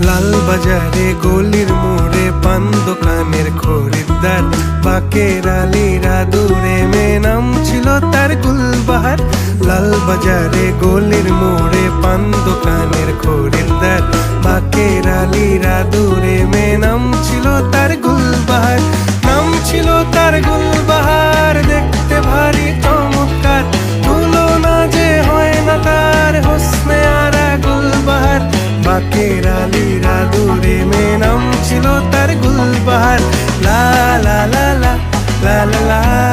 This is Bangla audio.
লাল বাজারে গলির মোড়ে পান দোকানের খরিদ্দার, বাকের আলীরা দূরে মেয়ে নাম ছিল তার গুলবাহার। লাল বাজারে গলির মোড়ে পান দোকানের খরিদ্দার, বাকের আলীরা দূরে মেয়ে নাম ছিল তার গুলবাহার। নাম ছিল তার গুলবাহার, দেখতে ভারী চমৎকার, তুলনা যে হয় না তার হোসনে আরা গুলবাহার। বাকের আলীরা দূরে মেয়ে নাম ছিল তার গুলবাহার। লা লা লা লা লা লা লা।